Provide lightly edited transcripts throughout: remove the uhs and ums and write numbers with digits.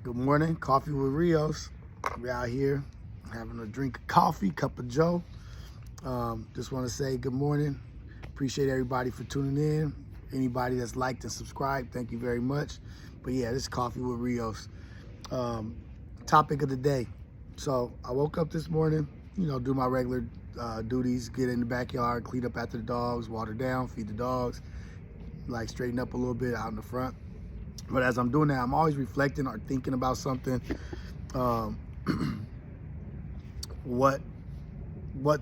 Good morning, coffee with Rios. We out here having a drink of coffee, cup of joe. Just want to say good morning. Appreciate everybody for tuning in. Anybody that's liked and subscribed, thank you very much. But yeah, this is Coffee with Rios. Topic of the day. So I woke up this morning, do my regular duties, get in the backyard, clean up after the dogs, water down, feed the dogs, like straighten up a little bit out in the front. But as I'm doing that, I'm always reflecting or thinking about something. What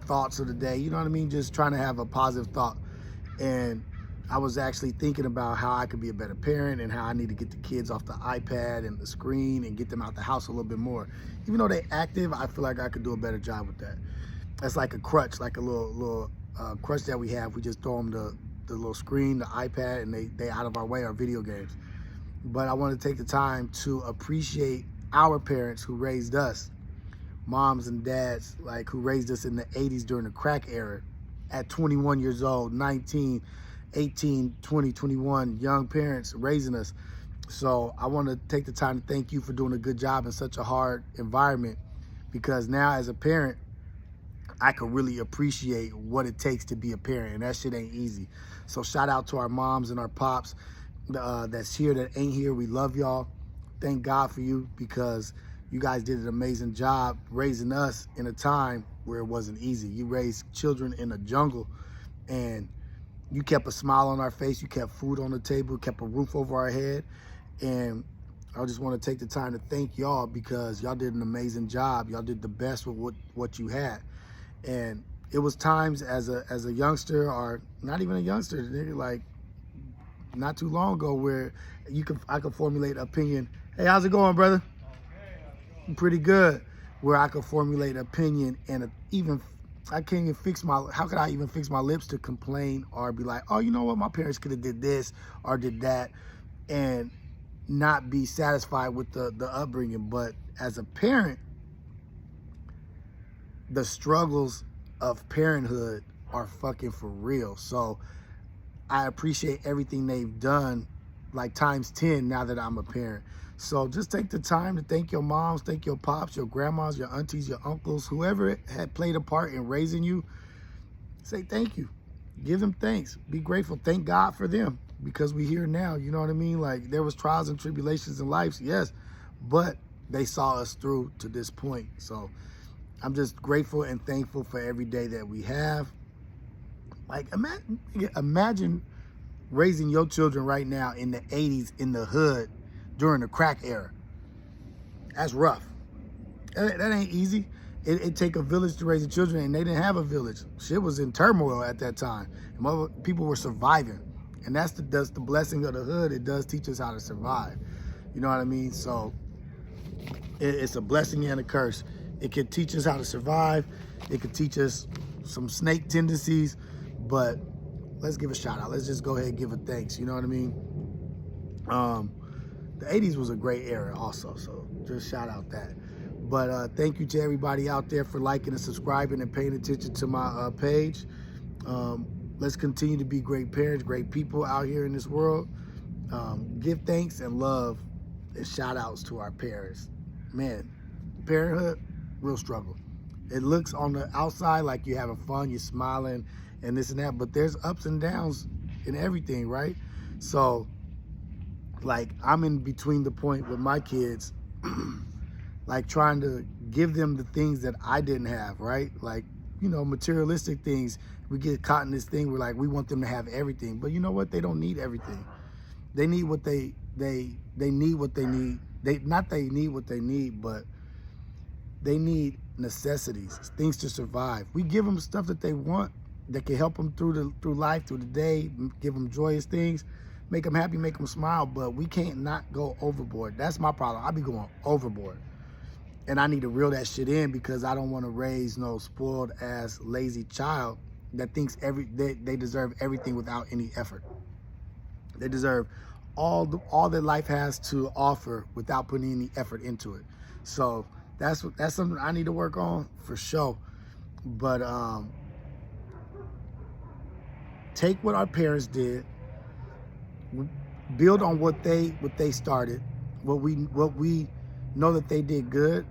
thoughts of the day, you know what I mean? Just trying to have a positive thought. And I was actually thinking about how I could be a better parent and how I need to get the kids off the iPad and the screen and get them out the house a little bit more. Even though they're active, I feel like I could do a better job with that. That's like a crutch, like a little crutch that we have. We just throw them the little screen, the iPad, and they out of our way, our video games. But I want to take the time to appreciate our parents who raised us, moms and dads, like who raised us in the 80s during the crack era at 21 years old, 19, 18, 20, 21, young parents raising us. So I want to take the time to thank you for doing a good job in such a hard environment, because now as a parent, I can really appreciate what it takes to be a parent, and that shit ain't easy. So shout out to our moms and our pops that's here, that ain't here. We love y'all. Thank God for you, because you guys did an amazing job raising us in a time where it wasn't easy. You raised children in a jungle, and you kept a smile on our face. You kept food on the table, kept a roof over our head. And I just want to take the time to thank y'all, because y'all did an amazing job. Y'all did the best with what you had. And it was times as a youngster, or not even a youngster, like not too long ago, where I could formulate an opinion. Hey, how's it going, brother? Okay, pretty good. Where I could formulate an opinion, and I can't even how could I even fix my lips to complain or be like, oh, you know what, my parents could have did this or did that, and not be satisfied with the upbringing. But as a parent, the struggles of parenthood are fucking for real. So I appreciate everything they've done, like times 10 now that I'm a parent. So just take the time to thank your moms, thank your pops, your grandmas, your aunties, your uncles, whoever had played a part in raising you. Say thank you. Give them thanks. Be grateful. Thank God for them, because we're here now. You know what I mean? Like, there was trials and tribulations in life, yes, but they saw us through to this point. So I'm just grateful and thankful for every day that we have. Like, imagine raising your children right now in the 80s in the hood during the crack era. That's rough. That ain't easy. It take a village to raise the children, and they didn't have a village. Shit was in turmoil at that time. And people were surviving. And that's the blessing of the hood. It does teach us how to survive. You know what I mean? So it's a blessing and a curse. It can teach us how to survive. It could teach us some snake tendencies. But let's give a shout out. Let's just go ahead and give a thanks. You know what I mean? The 80s was a great era also, so just shout out that. But thank you to everybody out there for liking and subscribing and paying attention to my page. Let's continue to be great parents, great people out here in this world. Give thanks and love and shout outs to our parents. Man, parenthood, real struggle. It looks on the outside like you're having fun, you're smiling, and this and that, but there's ups and downs in everything, right? So, like, I'm in between the point with my kids, like trying to give them the things that I didn't have, right? Like, materialistic things. We get caught in this thing where, like, we want them to have everything, but you know what? They don't need everything. They need what they need what they need. They need what they need, but they need necessities, things to survive. We give them stuff that they want, that can help them through life, through the day, give them joyous things, make them happy, make them smile, but we can't not go overboard. That's my problem. I be going overboard. And I need to reel that shit in, because I don't want to raise no spoiled ass lazy child that thinks they deserve everything without any effort. They deserve all that life has to offer without putting any effort into it. So that's something I need to work on for sure. But take what our parents did, build on what they started, what we know that they did good,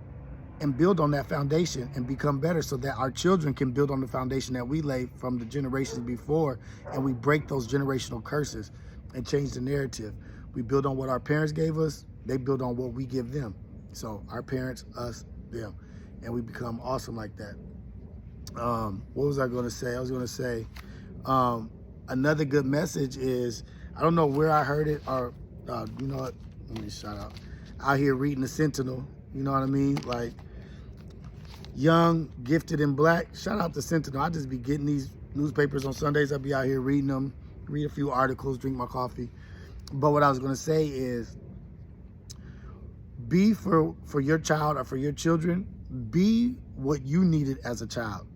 and build on that foundation and become better, so that our children can build on the foundation that we laid from the generations before, and we break those generational curses and change the narrative. We build on what our parents gave us, they build on what we give them. So our parents, us, them, and we become awesome like that. What was I going to say? I was going to say another good message is, I don't know where I heard it, or you know what, let me shout out here reading the Sentinel, you know what I mean, like, young, gifted, and black. Shout out to Sentinel. I just be getting these newspapers on Sundays. I'll be out here reading them, read a few articles, drink my coffee. But what I was going to say is, be for your child or for your children, be what you needed as a child.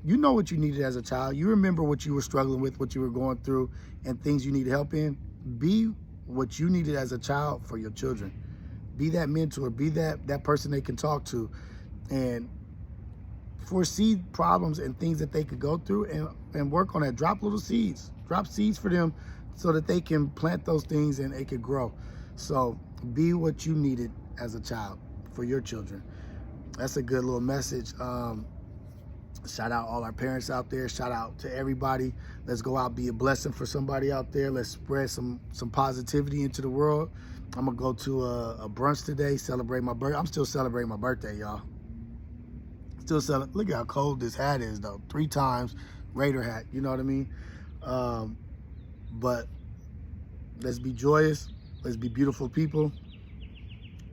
You know what you needed as a child. You remember what you were struggling with, what you were going through, and things you needed help in. Be what you needed as a child for your children. Be that mentor. Be that person they can talk to, and foresee problems and things that they could go through, and work on that. Drop little seeds. Drop seeds for them so that they can plant those things and they could grow. So be what you needed as a child for your children. That's a good little message. Shout out all our parents out there. Shout out to everybody. Let's go out, be a blessing for somebody out there. Let's spread some positivity into the world. I'm gonna go to a brunch today, celebrate my birthday. I'm still celebrating my birthday, y'all. Look at how cold this hat is, though. 3 times Raider hat, you know what I mean? But let's be joyous. Let's be beautiful people.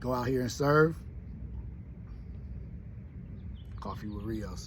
Go out here and serve. Coffee with Rios.